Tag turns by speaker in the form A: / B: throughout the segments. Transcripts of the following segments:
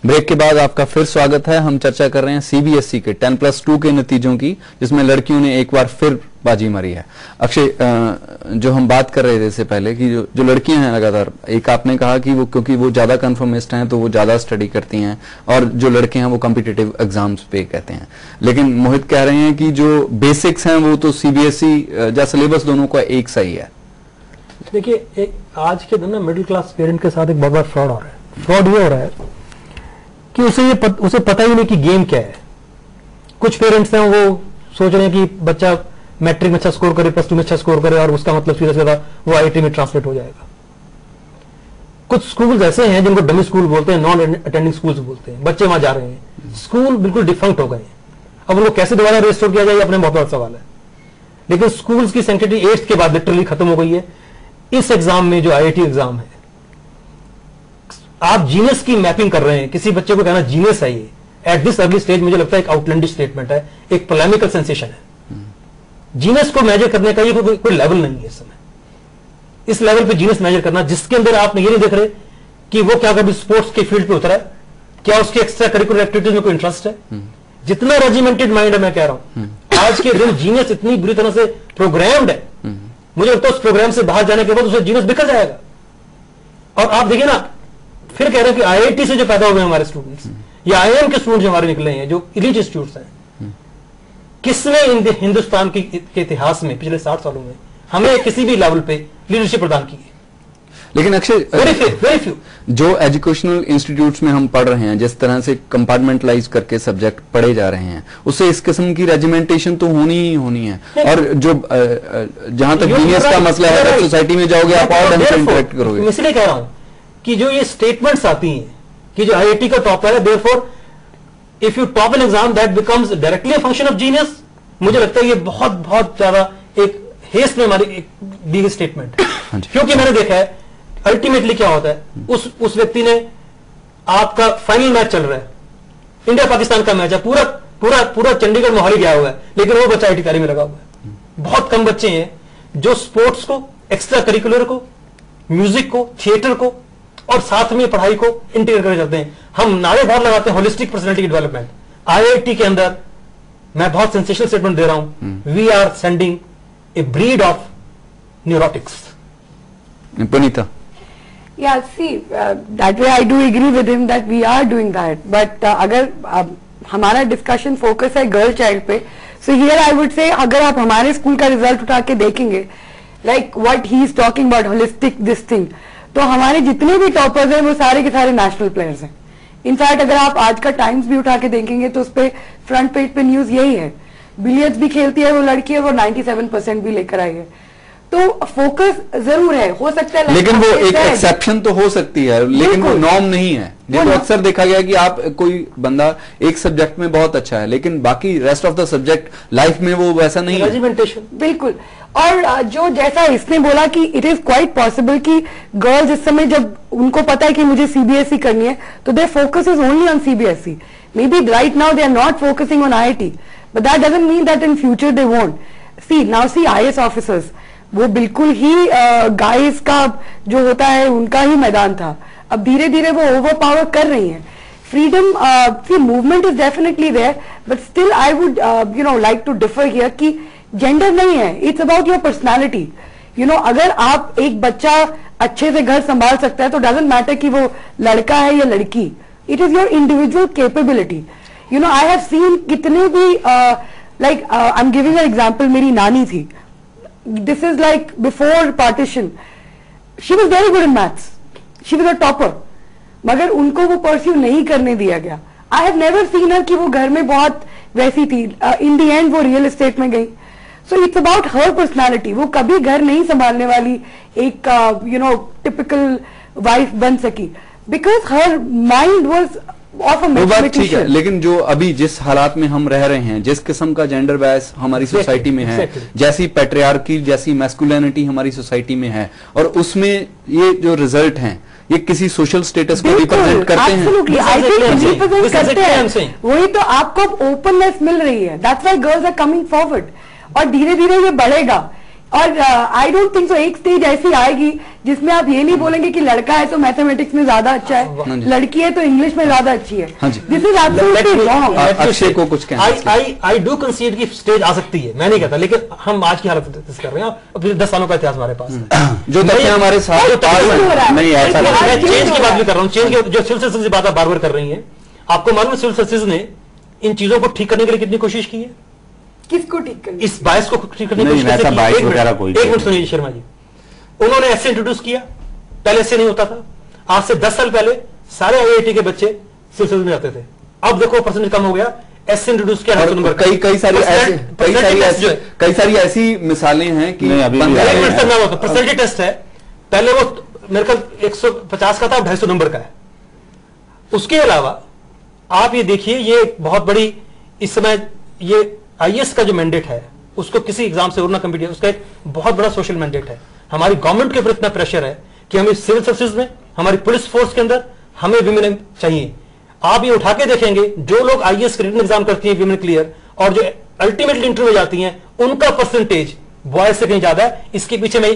A: Break के बाद आपका फिर स्वागत है। हम चर्चा कर रहे हैं सीबीएसई के 10+2 के नतीजों की, जिसमें लड़कियों ने एक बार फिर बाजी मारी है। अक्षय, जो हम बात कर रहे थे इससे पहले कि जो लड़कियां हैं लगातार, एक आपने कहा कि वो क्योंकि वो ज्यादा कन्फर्मिस्ट हैं तो वो ज्यादा स्टडी करती हैं, और जो लड़के हैं वो कॉम्पिटिटिव एग्जाम्स पे कहते हैं। लेकिन मोहित कह रहे हैं कि जो बेसिक्स हैं वो तो सीबीएसई या सिलेबस दोनों का एक सा ही है।
B: देखिए, आज के दिन ना मिडिल क्लास पेरेंट के साथ एक बहुत बड़ा फ्रॉड हो रहा है। फ्रॉड ये हो रहा है कि उसे पता ही नहीं कि गेम क्या है। कुछ पेरेंट्स हैं वो सोच रहे हैं कि बच्चा मैट्रिक में अच्छा स्कोर करे, प्लस 2 में अच्छा स्कोर करे और उसका मतलब सीधा सीधा वो आईआईटी में ट्रांसलेट हो जाएगा। कुछ स्कूल्स ऐसे हैं जिनको डमी स्कूल बोलते हैं, नॉन अटेंडिंग स्कूल्स बोलते हैं। बच्चे वहां जा रहे हैं, स्कूल बिल्कुल डिफंक्ट हो गए हैं। अब उनको कैसे दोबारा रिस्टोर किया जाए अपने बहुत बड़ा सवाल है। लेकिन स्कूल्स की सैंक्टिटी 8th के बाद लिटरली खत्म हो गई है। इस एग्जाम में जो आईआईटी एग्जाम है, आप जीनियस की मैपिंग कर रहे हैं। किसी बच्चे को कहना जीनियस है ये एट दिस अर्ली स्टेज, मुझे लगता है एक आउटलैंडिश स्टेटमेंट है, एक पोलेमिकल सेंसेशन है। जीनियस को मेजर करने का ये कोई लेवल नहीं है इस समय। इस लेवल पे जीनियस मेजर करना जिसके अंदर आप ये नहीं देख रहे कि वो क्या कभी स्पोर्ट्स के फील्ड पे उतरा है, क्या उसके एक्स्ट्रा करिकुलर एक्टिविटीज में कोई इंटरेस्ट है। जितना रेजिमेंटेड माइंड है, मैं कह रहा हूं आज के दिन जीनियस इतनी बुरी तरह से प्रोग्राम्ड है, मुझे लगता है उस प्रोग्राम से बाहर जाने के बाद उसे जीनियस बिखर जाएगा। और आप देखिए ना, फिर कह रहे हैं कि आईआईटी से जो पैदा हुए हमारे स्टूडेंट्स या आईआईएम के स्टूडेंट्स जो हमारे निकले हैं, जो एलीट इंस्टीट्यूट्स हैं, किसने हिंदुस्तान के इतिहास में पिछले 60 सालों में हमें किसी भी लेवल पे लीडरशिप प्रदान की है?
A: लेकिन अक्षय,
B: वेरी फ्यू जो
A: एजुकेशनल इंस्टीट्यूट्स में हम पढ़ रहे हैं, जिस तरह से कंपार्टमेंटलाइज करके सब्जेक्ट पढ़े जा रहे हैं, उससे इस किस्म की रेजिमेंटेशन तो होनी ही होनी है। और जो जहां तक जीनियस का मसला है, सोसाइटी में जाओगे आप और ढंग से इंटरेक्ट करोगे।
B: इसलिए कह रहा हूं कि जो ये स्टेटमेंट्स आती हैं कि जो आईआईटी का टॉपर है, therefore if you top an exam that becomes directly a function of genius, मुझे लगता है ये बहुत बहुत ज्यादा एक हेस्ट में हमारी दी गई स्टेटमेंट है। क्योंकि मैंने देखा है अल्टीमेटली क्या होता है, उस व्यक्ति ने, आपका फाइनल मैच चल रहा है, इंडिया पाकिस्तान का मैच है, पूरा पूरा पूरा चंडीगढ़ मोहाली गया हुआ है, लेकिन वो बच्चा आईटी तैयारी में लगा हुआ है। बहुत कम बच्चे हैं जो स्पोर्ट्स को, एक्स्ट्रा करिकुलर को, म्यूजिक को, थिएटर को और साथ में पढ़ाई को इंटीग्रेट कर जाते हैं। हम नारे बहुत लगाते हैं होलिस्टिक पर्सनालिटी डेवलपमेंट। आईआईटी के अंदर मैं बहुत सेंसेशनल स्टेटमेंट दे रहा हूं, we are sending a breed of neurotics.
A: Punita?
C: Yeah, see, that way I do agree with him that we are doing that. But अगर हमारा डिस्कशन फोकस है गर्ल चाइल्ड पे, so here I would say अगर आप हमारे school का result उठा के देखेंगे, like what he is talking about holistic this thing, तो हमारे जितने भी टॉपर्स हैं वो सारे के सारे नेशनल प्लेयर्स हैं। इनफैक्ट अगर आप आज का टाइम्स भी उठा के देखेंगे तो उस पे फ्रंट पेज पे न्यूज यही है, बिलियर्ड्स भी खेलती है वो लड़की है, वो 97% भी लेकर आई है। तो फोकस जरूर है, हो सकता है,
A: लेकिन वो एक एक्सेप्शन तो हो सकती है, लेकिन वो नॉर्म नहीं है। देखो अक्सर देखा गया कि आप कोई बंदा एक सब्जेक्ट में बहुत अच्छा है, लेकिन बाकी rest of the subject life में वो वैसा नहीं है।
C: बिल्कुल। और जो जैसा इसने बोला कि इट इज क्वाइट पॉसिबल कि गर्ल्स इस समय जब उनको पता है कि मुझे सीबीएसई करनी है, तो their focus is only on CBSE. Maybe right now they are not focusing on IIT, but that doesn't mean that in future they won't. See now, see IAS officers वो बिल्कुल ही guys का जो होता है उनका ही मैदान था, अब धीरे धीरे वो ओवर पावर कर रही हैं। Freedom see movement is definitely there, but still I would like to differ here कि जेंडर नहीं है, इट्स अबाउट योर पर्सनैलिटी। अगर आप एक बच्चा अच्छे से घर संभाल सकता है तो डजंट मैटर कि वो लड़का है या लड़की, it is your individual capability. I have seen कितने भी like I am giving an example, मेरी नानी थी, this is like before partition, she was very good in maths, she was a topper, मगर उनको वो परस्यू नहीं करने दिया गया। I have never seen her कि वो घर में बहुत वैसी थी, in the end वो रियल एस्टेट में गई। So it's about her personality, वो कभी घर नहीं संभालने वाली एक टिपिकल वाइफ बन सकी, because her mind was
A: वो बात ठीक है, लेकिन जो अभी जिस हालात में हम रह रहे हैं, जिस किस्म का जेंडर बैस हमारी सोसाइटी में है, जैसी पैट्रियार्की, जैसी मैस्कुलिनिटी हमारी सोसाइटी में है, और उसमें ये जो रिजल्ट हैं ये किसी सोशल स्टेटस को रिप्रेजेंट करते हैं।
C: वही तो आपको ओपननेस मिल रही है, that's why girls are coming forward, और धीरे धीरे ये बढ़ेगा। और आई डोंट थिंक सो एक स्टेज ऐसी आएगी जिसमें आप ये नहीं बोलेंगे कि लड़का है तो मैथमेटिक्स में ज्यादा अच्छा है, लड़की है तो इंग्लिश में ज्यादा अच्छी है। This is absolutely wrong.
A: Akshay को कुछ कहना
B: आई डू कंसीड की स्टेज आ सकती है, मैं नहीं कहता, लेकिन हम आज की हालत डिस्कस कर रहे हैं, अब 10 सालों का इतिहास हमारे पास है,
A: जो तथ्य हमारे साथ
B: नहीं ऐसा मैं चेंज की बात भी कर रहा हूँ, चेंज जो सिविल सर्विसेज की बात आप बार बार कर रही हैं। आपको मालूम सिविल सर्विसेज ने इन चीजों को ठीक करने के लिए कितनी कोशिश की है?
C: किसको ठीक करने?
B: इस बायस को ठीक करने की कोशिश कैसे की? एक मिनट सुनिए शर्मा जी, उन्होंने ऐसे इंट्रोड्यूस किया, पहले से नहीं होता था। आज से 10 साल पहले सारे आईआईटी के बच्चे सिविल सर्विस में जाते थे, अब देखो परसेंटेज कम हो गया, ऐसे इंट्रोड्यूस किया।
A: कई सारी ऐसी मिसालें हैं कि
B: परसेंटेज टेस्ट है, पहले वो मेरे ख्याल 150 का था, 250 नंबर का है। उसके अलावा आप ये देखिए, ये बहुत बड़ी इस समय ये आईएएस का जो मैंडेट है उसको किसी एग्जाम से और ना कम्पीट, उसका एक बहुत बड़ा सोशल मैंडेट है। हमारी गवर्नमेंट के ऊपर इतना प्रेशर है कि हमें सिविल सर्विसेज में, हमारी पुलिस फोर्स के अंदर हमें विमेन चाहिए। आप ये उठा के देखेंगे, जो लोग आईएएस रिटन एग्जाम करती हैं विमेन क्लियर, और जो अल्टीमेटली इंटरव्यू में जाती हैं, उनका परसेंटेज बॉयज से कहीं ज्यादा है। इसके पीछे मैं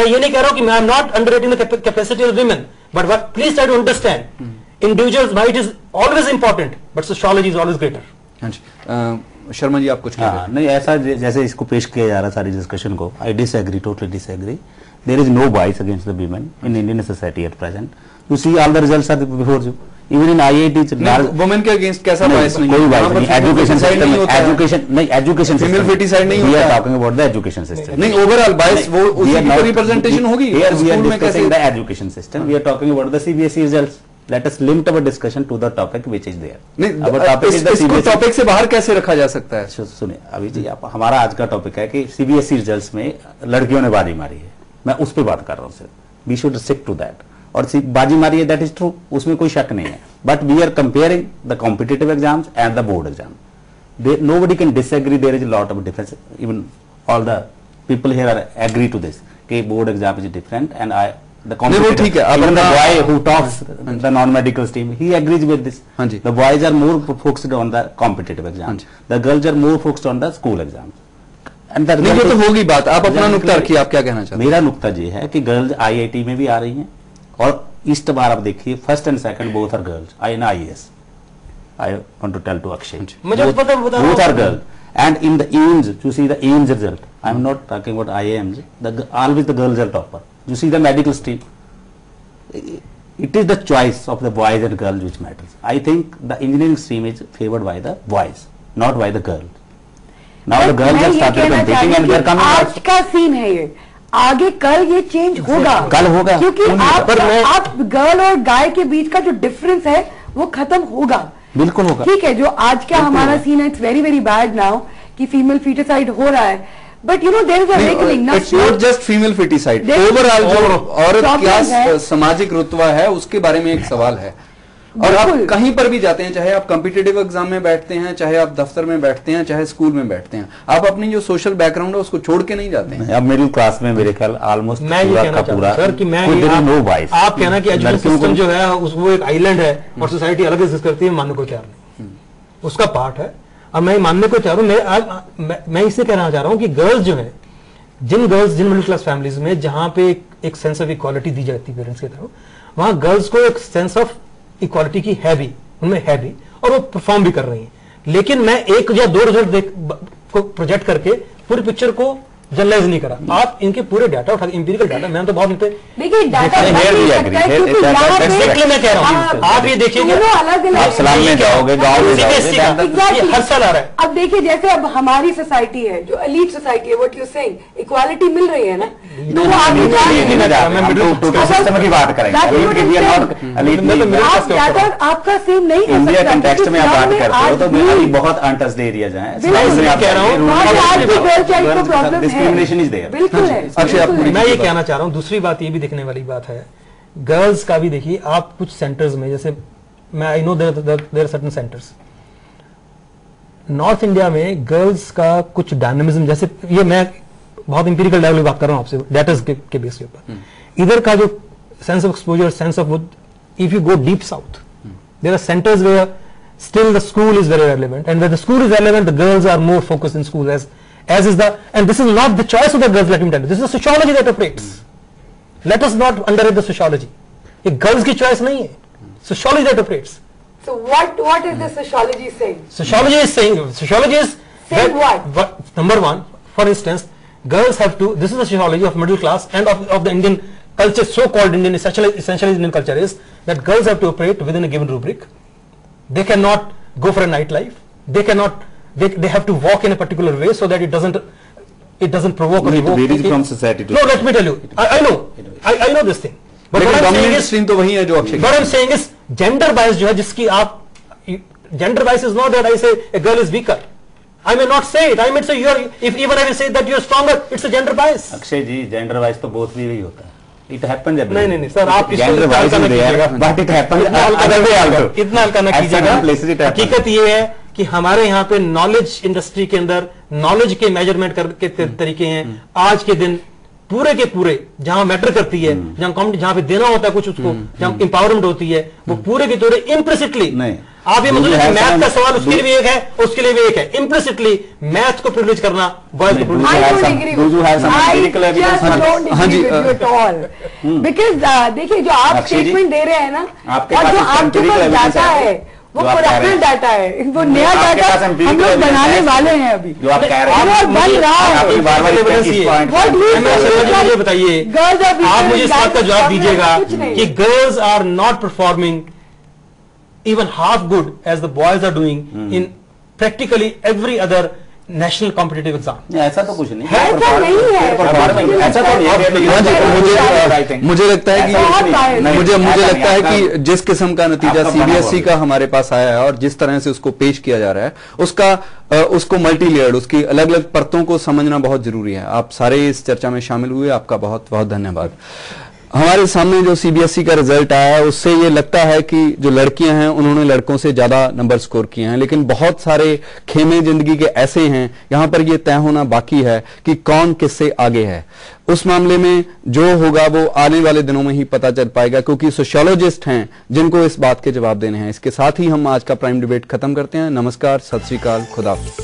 B: ये नहीं कह रहा हूं कि I am not underrating the capacity of women, but please try to understand individuals might is always important but sociology is always greater.
A: Sharma ji आप कुछ
D: नहीं, ऐसा जैसे इसको पेश किया जा रहा सारी डिस्कशन को, I disagree, totally disagree. There is no bias against the women in Indian society at present. You see all the results are before you, even in IIT
A: women के अगेंस्ट कैसा बाइस नहीं,
D: कोई बाइस नहीं। Education system, education
A: female foeticide नहीं होता,
D: we are talking about the education system.
A: नहीं, overall bias वो उसकी रिप्रेजेंटेशन होगी।
D: Here we are discussing the education system, we are talking about the CBSE results. Let us limit our discussion to the topic which is there.
A: इसको topic से बाहर कैसे रखा जा सकता है?
D: सुनिए अभी जी, हमारा आज का टॉपिक है कि सीबीएसई रिजल्ट्स में लड़कियों ने बाजी मारी है, मैं उस पर बात कर रहा हूँ सिर्फ। We should stick to that. और बाजी मारी है, दैट इज ट्रू, उसमें कोई शक नहीं है। But we are comparing the competitive exams and the board exam. Nobody can disagree, there is lot of difference. Even all the people here are agree to this कि board exam is different and I the
A: ठीक है।
D: even the boy who tops the non-medical stream, he agrees with this. The boys are more focused on the competitive exams. The girls are more focused on the school exams.
A: And नहीं, ये तो होगी बात। आप अपना नुक्ता रखिए, आप क्या कहना चाहते हैं?
D: मेरा नुक्ता ये है कि गर्ल्स आईआईटी में भी आ रही हैं, और इस बार आप देखिए first and second both are girls in IAS. I want to tell to Akshay, both are girls. And in the AIIMS, you see the AIIMS result. I am not talking about IIMs. Always the girls are topper. You see the medical stream. It is the choice of the boys and girls which matters. I think the engineering stream is favored by the boys, not by the girls. Now the girls have started competing and they are coming.
C: आज का scene है ये, आगे कल ये change होगा,
D: कल होगा,
C: क्योंकि आप गर्ल और गाय के बीच का जो डिफरेंस है वो खत्म होगा।
D: बिल्कुल होगा।
C: ठीक है, जो आज का हमारा सीन है, it's very very bad now कि फीमेल फीटिसाइड हो रहा है, but you know there is a awakening.
A: It's not just female foeticide, overall जो औरत क्या सामाजिक रुतबा है उसके बारे में एक सवाल है। और आप कहीं पर भी जाते हैं, चाहे आप कॉम्पिटिटिव एग्जाम में बैठते हैं, चाहे आप दफ्तर में बैठते हैं, चाहे स्कूल में बैठते हैं, आप अपनी जो सोशल बैकग्राउंड है उसको छोड़ के नहीं जाते हैं।
D: अब मेरी क्लास में मेरे ख्याल ऑलमोस्ट पूरा
B: सर कि मैं
D: नो वाइस।
B: आप कहना कि एजुकेशन सिस्टम जो है वो एक आइलैंड है और सोसाइटी अलग एग्जिस्ट करती है, मानने को तैयार नहीं, उसका पार्ट है। और मैं मानने को तैयार हूं। मैं इससे कहना चाह रहा हूं कि गर्ल्स जो है, जिन मिडिल क्लास फैमिलीज में जहां पे एक सेंस ऑफ इक्वालिटी दी जाती है पेरेंट्स की तरफ, वहां गर्ल्स को एक सेंस ऑफ इक्वालिटी की है भी, उनमें है भी, और वो परफॉर्म भी कर रही हैं। लेकिन मैं एक या दो रिजल्ट को प्रोजेक्ट करके पूरी पिक्चर को जनरलाइज नहीं करा। आप इनके पूरे डाटा उठा, इंपीरिकल डाटा, मैं तो बहुत
C: देखिए डाटा
B: मैं कह रहा हूँ, आप ये देखिए
D: जाओगे गाँव में
B: हर साल आ रहा है।
C: अब देखिए जैसे अब हमारी सोसाइटी है जो एलीट सोसाइटी है, व्हाट यू सेइंग, इक्वालिटी मिल रही है ना, तो वो आगे
D: सिस्टम की बात करेंगे।
C: आपका सेम नहीं है,
D: इंडिया कंटेक्स्ट में आप बात करते हो तो मेरा भी बहुत अनटच्ड एरियाज हैं,
B: कह रहा
C: हूँ
D: डिस्क्रिमिनेशन इज देयर।
C: बिल्कुल है।
B: मैं ये कहना चाह रहा हूँ, दूसरी बात ये भी देखने वाली बात है, गर्ल्स का भी देखिए आप कुछ सेंटर्स में, जैसे मैं I know there certain centres North India में गर्ल्स का कुछ डायनामिज्म, जैसे ये मैं बहुत इंपीरिकल लेवल बात कर रहा हूँ आपसे, डेटास के बेस के ऊपर, इधर का जो sense of exposure, sense of, if you go deep south, there are centres where still the school is very relevant, and when the school is relevant, the girls are more focused in school as is the, and this is not the choice of the girls, let me tell you, this is the sociology that operates. Let us not underrate the sociology. ये girls की choice नहीं है, sociology that operates.
C: So what is the sociology saying?
B: Sociology is saying
C: what?
B: Number one, for instance, girls have to, this is the sociology of middle class and of the Indian culture, so-called Indian, essentially Indian culture, is that girls have to operate within a given rubric. They cannot go for a nightlife. They cannot, they have to walk in a particular way so that it doesn't provoke or evoke.
D: It varies from society to
B: no, let me tell you, I know this thing. But what I'm saying is,
A: तो वही है जो Akshay,
B: what I'm saying is, gender bias जो है जिसकी आप, gender bias is not that I say a girl is weaker. I may not say it. I may say if even I will say that you are stronger, it's a gender bias.
D: Akshay ji, gender bias तो both भी वही होता है. It happens every
B: नहीं नहीं sir, आप
D: gender bias is there, but it happens other way also.
B: इतना हल्का ना कीजिएगा. हकीकत ये है कि हमारे यहाँ पे नॉलेज इंडस्ट्री के अंदर नॉलेज के मेजरमेंट के तरीके हैं. आज के दिन पूरे के पूरे जहां मैटर करती है, जहां पे देना होता है कुछ उसको, जहां इंपावरमेंट होती है, वो पूरे के पूरे इम्प्लिसिटली. आप ये मतलब मैथ का सवाल उसके लिए भी एक है, उसके लिए भी एक है. इम्प्लिसिटली मैथ को प्रिविलेज करना, बॉयज को प्रिविलेज
C: बिकॉज देखिए जो आप स्टेटमेंट दे रहे हैं ना, और जो आपके पास डाटा है वो कोरेक्ट डाटा है, वो नया डाटा हम लोग बनाने वाले हैं अभी,
D: जो आप कह रहे
C: हैं बन रहा है.
B: मुझे बताइए, आप मुझे इस बात का जवाब दीजिएगा कि girls are not performing even half good as the boys are doing in practically every other national competitive exam.
D: ऐसा तो कुछ नहीं
C: है, ऐसा नहीं है.
D: ऐसा तो नहीं.
A: मुझे लगता है कि जिस किस्म का नतीजा सीबीएसई का हमारे पास आया है और जिस तरह से उसको पेश किया जा रहा है, उसको मल्टी लेयर्ड, उसकी अलग अलग परतों को समझना बहुत जरूरी है. आप सारे इस चर्चा में शामिल हुए, आपका बहुत बहुत धन्यवाद. हमारे सामने जो सीबीएसई का रिजल्ट आया है उससे ये लगता है कि जो लड़कियां हैं उन्होंने लड़कों से ज्यादा नंबर स्कोर किए हैं, लेकिन बहुत सारे खेमे जिंदगी के ऐसे हैं यहां पर ये तय होना बाकी है कि कौन किससे आगे है. उस मामले में जो होगा वो आने वाले दिनों में ही पता चल पाएगा, क्योंकि सोशियोलॉजिस्ट हैं जिनको इस बात के जवाब देने हैं. इसके साथ ही हम आज का प्राइम डिबेट खत्म करते हैं. नमस्कार, सत श्री अकाल, खुदा हाफिज.